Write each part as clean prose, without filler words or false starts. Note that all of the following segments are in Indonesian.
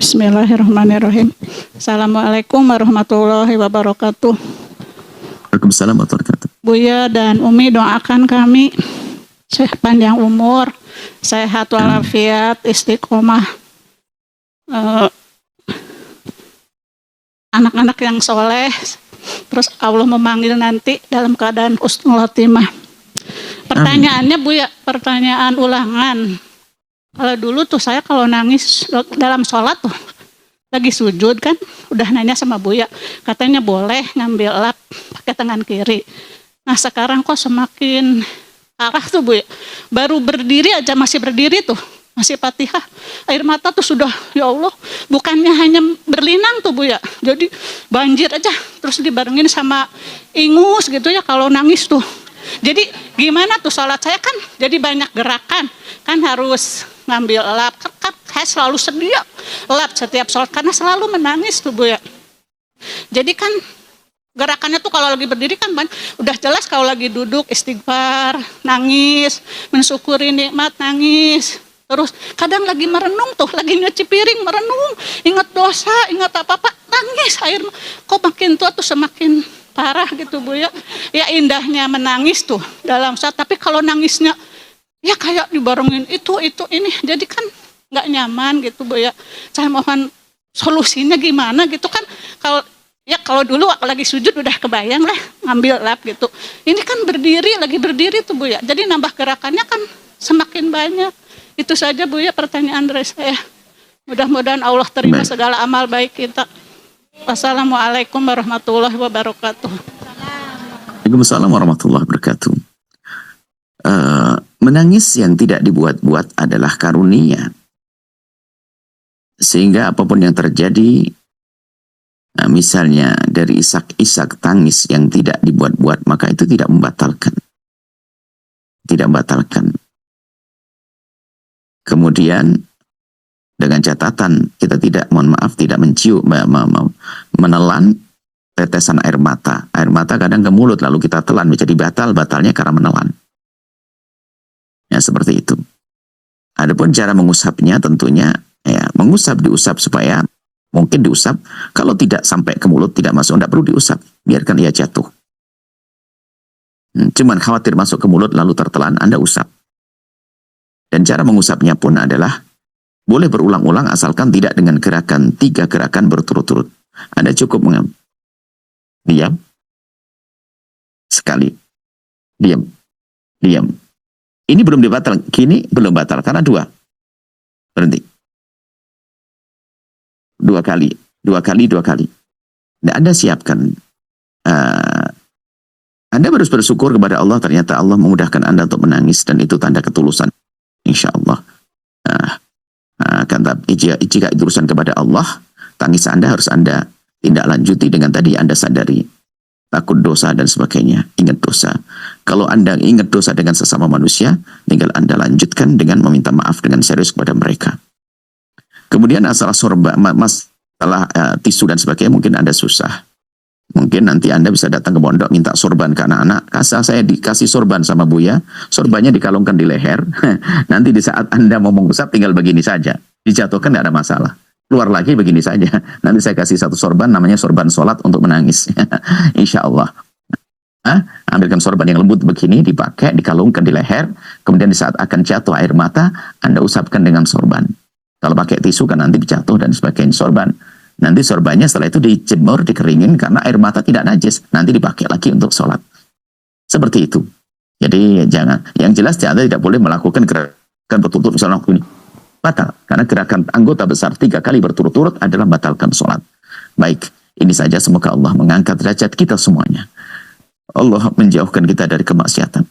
Bismillahirrahmanirrahim. Assalamualaikum warahmatullahi wabarakatuh. Waalaikumsalam warahmatullahi wabarakatuh. Buya dan Umi doakan kami panjang umur, sehat walafiat, istiqomah, anak-anak yang soleh, terus Allah memanggil nanti dalam keadaan husnul khotimah. Pertanyaannya Buya, pertanyaan ulangan. Kalau dulu tuh saya kalau nangis dalam sholat tuh lagi sujud kan, udah nanya sama Buya, katanya boleh ngambil lap pakai tangan kiri. Nah sekarang kok semakin parah tuh Buya, baru berdiri aja masih berdiri tuh, masih Fatihah, air mata tuh sudah, ya Allah, bukannya hanya berlinang tuh Buya, jadi banjir aja, terus dibarengin sama ingus gitu ya kalau nangis tuh. Jadi gimana tuh sholat saya kan jadi banyak gerakan, kan harus ngambil lap, kan saya selalu sedia lap setiap sholat karena selalu menangis tuh Bu ya. Jadi kan gerakannya tuh kalau lagi berdiri kan udah jelas, kalau lagi duduk istighfar, nangis, mensyukuri nikmat, nangis. Terus kadang lagi merenung tuh, lagi nyuci piring merenung, ingat dosa, ingat apa-apa, nangis, air kok makin tua tuh semakin parah gitu Bu ya. Ya indahnya menangis tuh dalam saat, tapi kalau nangisnya ya kayak dibarengin itu ini, jadi kan nggak nyaman gitu Bu ya. Saya mohon solusinya gimana gitu kan. Kalau dulu lagi sujud udah kebayang lah ngambil lap gitu. Ini kan berdiri, lagi berdiri tuh Bu ya. Jadi nambah gerakannya kan semakin banyak. Itu saja Bu ya pertanyaan dari saya. Mudah-mudahan Allah terima segala amal baik kita. Wassalamualaikum warahmatullahi wabarakatuh. Waalaikumsalam warahmatullahi wabarakatuh. Menangis yang tidak dibuat-buat adalah karunia. Sehingga apapun yang terjadi, misalnya dari isak-isak tangis yang tidak dibuat-buat, maka itu tidak membatalkan. Tidak membatalkan. Kemudian dengan catatan kita tidak, mohon maaf, tidak menelan tetesan air mata. Air mata kadang ke mulut lalu kita telan menjadi batalnya karena menelan. Ya seperti itu. Adapun cara mengusapnya tentunya ya diusap supaya mungkin diusap, kalau tidak sampai ke mulut, tidak masuk, tidak perlu diusap, biarkan ia jatuh. Cuman khawatir masuk ke mulut lalu tertelan, Anda usap. Dan cara mengusapnya pun adalah boleh berulang-ulang asalkan tidak dengan gerakan 3 gerakan berturut-turut. Anda cukup diam, sekali, diam. Ini belum dibatal, kini belum batal karena 2. Berhenti. 2 kali. Nah, Anda siapkan. Anda harus bersyukur kepada Allah, ternyata Allah memudahkan Anda untuk menangis dan itu tanda ketulusan. Insya Allah. Jika itu urusan kepada Allah, tangis Anda harus Anda tindak lanjuti dengan tadi Anda sadari. Takut dosa dan sebagainya, ingat dosa. Kalau Anda ingat dosa dengan sesama manusia, tinggal Anda lanjutkan dengan meminta maaf dengan serius kepada mereka. Kemudian masalah tisu dan sebagainya mungkin Anda susah. Mungkin nanti Anda bisa datang ke pondok minta sorban ke anak-anak. Saya dikasih sorban sama Buya, sorbannya dikalungkan di leher. Nanti di saat Anda mau mengusap tinggal begini saja, dijatuhkan tidak ada masalah. Keluar lagi begini saja. Nanti saya kasih 1 sorban, namanya sorban sholat untuk menangis. Insya Allah. Ambilkan sorban yang lembut begini, dipakai, dikalungkan di leher. Kemudian di saat akan jatuh air mata, Anda usapkan dengan sorban. Kalau pakai tisu kan nanti jatuh dan sebagainya. Sorban. Nanti sorbannya setelah itu dijemur, dikeringin karena air mata tidak najis. Nanti dipakai lagi untuk sholat. Seperti itu. Jadi jangan. Yang jelas Anda tidak boleh melakukan gerakan berturut-turut misalnya ini. Batal. Karena gerakan anggota besar 3 kali berturut-turut adalah batalkan sholat. Baik. Ini saja, semoga Allah mengangkat derajat kita semuanya. Allah menjauhkan kita dari kemaksiatan.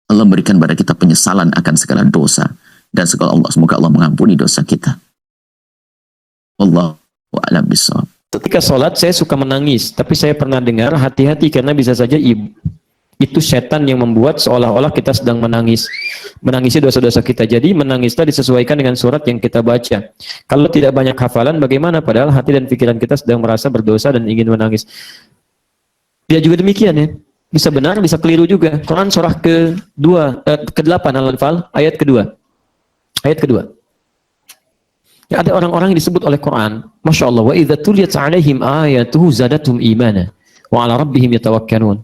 Allah memberikan pada kita penyesalan akan segala dosa. Dan semoga Allah mengampuni dosa kita. Wallahu a'lam bishawab. Ketika sholat saya suka menangis, tapi saya pernah dengar hati-hati karena bisa saja itu setan yang membuat seolah-olah kita sedang menangisi dosa-dosa kita. Jadi menangislah disesuaikan dengan surat yang kita baca. Kalau tidak banyak hafalan bagaimana, padahal hati dan pikiran kita sedang merasa berdosa dan ingin menangis. Dia juga demikian ya, bisa benar bisa keliru juga. Quran surah ke-8 Al-Anfal ayat kedua. Ya, ada orang-orang yang disebut oleh Quran, Masya Allah, wa idza tuliyat alaihim ayatuhu zadatum imana wa ala rabbihim yatawakkalun.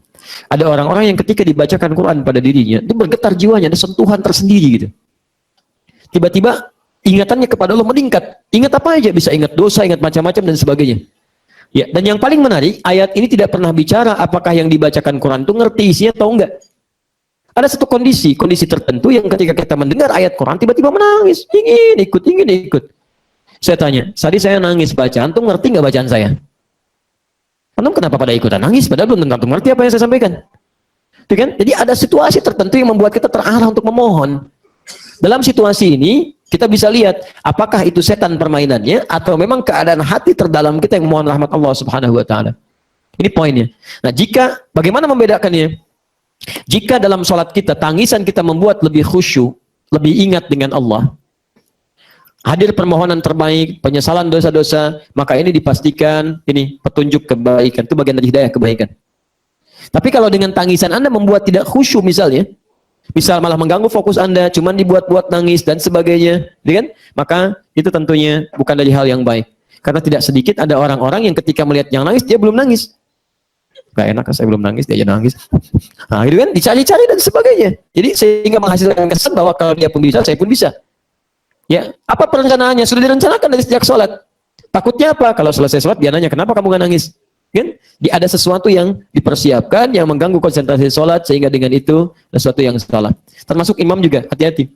Ada orang-orang yang ketika dibacakan Quran pada dirinya, itu bergetar jiwanya, ada sentuhan tersendiri gitu. Tiba-tiba ingatannya kepada Allah meningkat. Ingat apa aja, bisa ingat dosa, ingat macam-macam dan sebagainya. Ya, dan yang paling menarik, ayat ini tidak pernah bicara apakah yang dibacakan Quran itu ngerti isinya atau enggak. Ada satu kondisi tertentu yang ketika kita mendengar ayat Quran tiba-tiba menangis, ingin ikut. Saya tanya, tadi saya nangis baca, antum ngerti nggak bacaan saya? Antum kenapa pada ikutan nangis? Padahal belum tentu ngerti apa yang saya sampaikan. Itu kan? Jadi ada situasi tertentu yang membuat kita terarah untuk memohon. Dalam situasi ini, kita bisa lihat apakah itu setan permainannya atau memang keadaan hati terdalam kita yang memohon rahmat Allah Subhanahu wa taala. Ini poinnya. Nah, bagaimana membedakannya? Jika dalam sholat kita, tangisan kita membuat lebih khusyuk, lebih ingat dengan Allah, hadir permohonan terbaik, penyesalan dosa-dosa, maka ini dipastikan ini petunjuk kebaikan, itu bagian dari hidayah kebaikan. Tapi kalau dengan tangisan Anda membuat tidak khusyuk misalnya, misal malah mengganggu fokus Anda, cuman dibuat-buat nangis dan sebagainya, kan? Maka itu tentunya bukan dari hal yang baik. Karena tidak sedikit ada orang-orang yang ketika melihat yang nangis, dia belum nangis. Gak enak, saya belum nangis, dia aja nangis. Nah, gitu kan, dicari-cari dan sebagainya. Jadi sehingga menghasilkan kesan bahwa kalau dia pun bisa, saya pun bisa. Ya, apa perencanaannya? Sudah direncanakan dari sejak sholat. Takutnya apa? Kalau selesai sholat, dia nanya, kenapa kamu gak nangis? Kan? Ada sesuatu yang dipersiapkan, yang mengganggu konsentrasi sholat, sehingga dengan itu, sesuatu yang salah. Termasuk imam juga, hati-hati.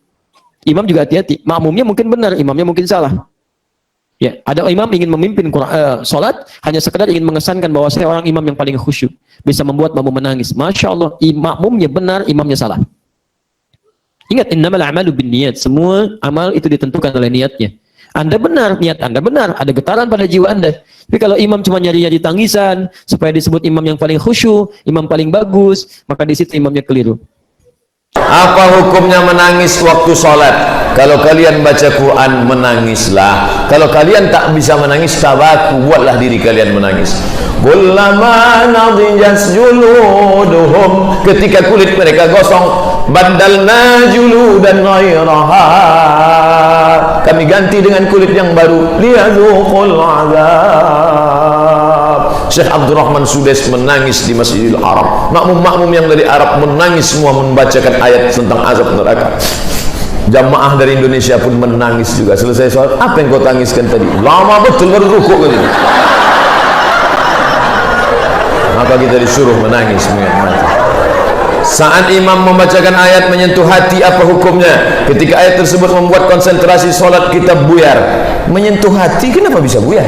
Imam juga hati-hati. Makmumnya mungkin benar, imamnya mungkin salah. Ya, ada imam ingin memimpin sholat, hanya sekedar ingin mengesankan bahwa saya orang imam yang paling khusyuk. Bisa membuat makmum menangis. Masya Allah, makmumnya benar, imamnya salah. Ingat, innamal a'malu binniyat. Semua amal itu ditentukan oleh niatnya. Anda benar, niat Anda benar, ada getaran pada jiwa Anda. Tapi kalau imam cuma nyari-nyari tangisan, supaya disebut imam yang paling khusyuk, imam paling bagus, maka di situ imamnya keliru. Apa hukumnya menangis waktu sholat? Kalau kalian baca Quran, menangislah. Kalau kalian tak bisa menangis, tabaku, buatlah diri kalian menangis. Kullama nadijas juluduhum, ketika kulit mereka gosong, badalna juludan ghairaha, kami ganti dengan kulit yang baru, liyadzuqul azab. Syekh Abdurrahman Sudes menangis di Masjidil Haram. Makmum-makmum yang dari Arab menangis semua membacakan ayat tentang azab neraka. Jamaah dari Indonesia pun menangis juga. Selesai sholat, apa yang kau tangiskan tadi? Lama betul baru rukuk gitu. Maka kita disuruh menangis mati. Saat imam membacakan ayat menyentuh hati, apa hukumnya? Ketika ayat tersebut membuat konsentrasi sholat kita buyar. Menyentuh hati, kenapa bisa buyar?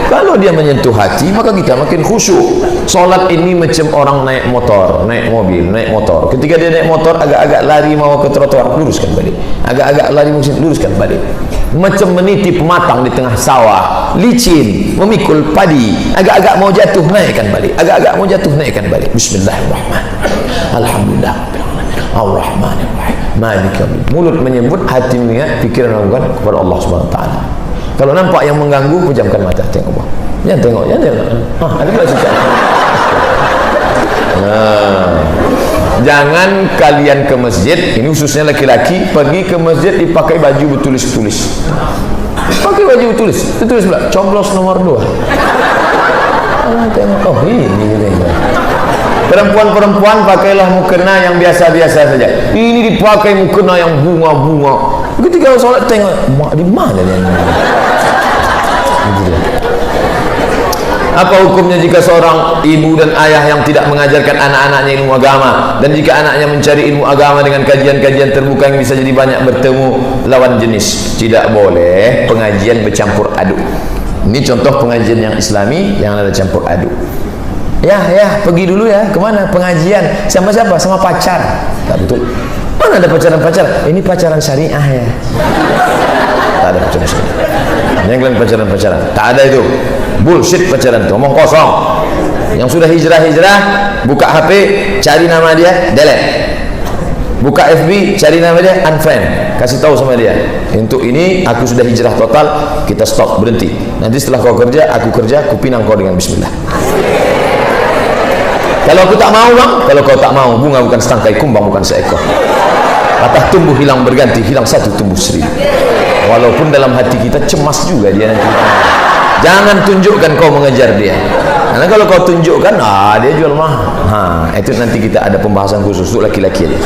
Kalau dia menyentuh hati, maka kita makin khusyuk. Sholat ini macam orang naik motor, naik mobil, naik motor. Ketika dia naik motor, agak-agak lari mau ke trotoar, luruskan balik. Agak-agak lari mau luruskan balik. Macam meniti pematang di tengah sawah, licin, memikul padi. Agak-agak mau jatuh, naikkan balik. Agak-agak mau jatuh, naikkan balik. Bismillahirrahmanirrahim. Alhamdulillah. Ar-Rahmanir-Rahim. Malik yaumiddin. Mulut menyebut, hati mengingat, pikiran melakukan kepada Allah Subhanahu wa taala. Kalau nampak yang mengganggu, pejamkan mata, tengok bawah. Jangan tengok, jangan tengok. Ada pula cicak. Jangan kalian ke masjid, ini khususnya laki-laki, pergi ke masjid dipakai baju bertulis-tulis. Pakai baju bertulis, tulis pula, coblos nomor 2. Tengok, oh ini. Perempuan-perempuan pakailah mukena yang biasa-biasa saja. Ini dipakai mukena yang bunga-bunga. Ketika sholat tengok, mak di mana dia? Apa hukumnya jika seorang ibu dan ayah yang tidak mengajarkan anak-anaknya ilmu agama, dan jika anaknya mencari ilmu agama dengan kajian-kajian terbuka yang bisa jadi banyak bertemu lawan jenis? Tidak boleh pengajian bercampur aduk. Ini contoh pengajian yang islami yang ada campur aduk. Ya, pergi dulu ya. Kemana? Pengajian. Sama siapa? Sama pacar. Tak betul. Mana ada pacaran-pacaran? Ini pacaran syariah ya. Tak ada pacaran syariah. Yang kalian pacaran-pacaran. Tak ada itu. Bullshit pacaran itu. Omong kosong. Yang sudah hijrah-hijrah, buka HP, cari nama dia, delete. Buka FB, cari nama dia, unfriend. Kasih tahu sama dia, untuk ini aku sudah hijrah total, kita stop, berhenti. Nanti setelah kau kerja, aku pinang kau dengan bismillah. Kalau aku tak mau bang, kalau kau tak mau, bunga bukan setangkai, kumbang bukan seekor. Patah tumbuh hilang berganti, hilang satu tumbuh seribu. walaupun dalam hati kita cemas juga dia nanti. Jangan tunjukkan kau mengejar dia, karena kalau kau tunjukkan dia jual mahal. Itu nanti kita ada pembahasan khusus untuk laki-laki aja.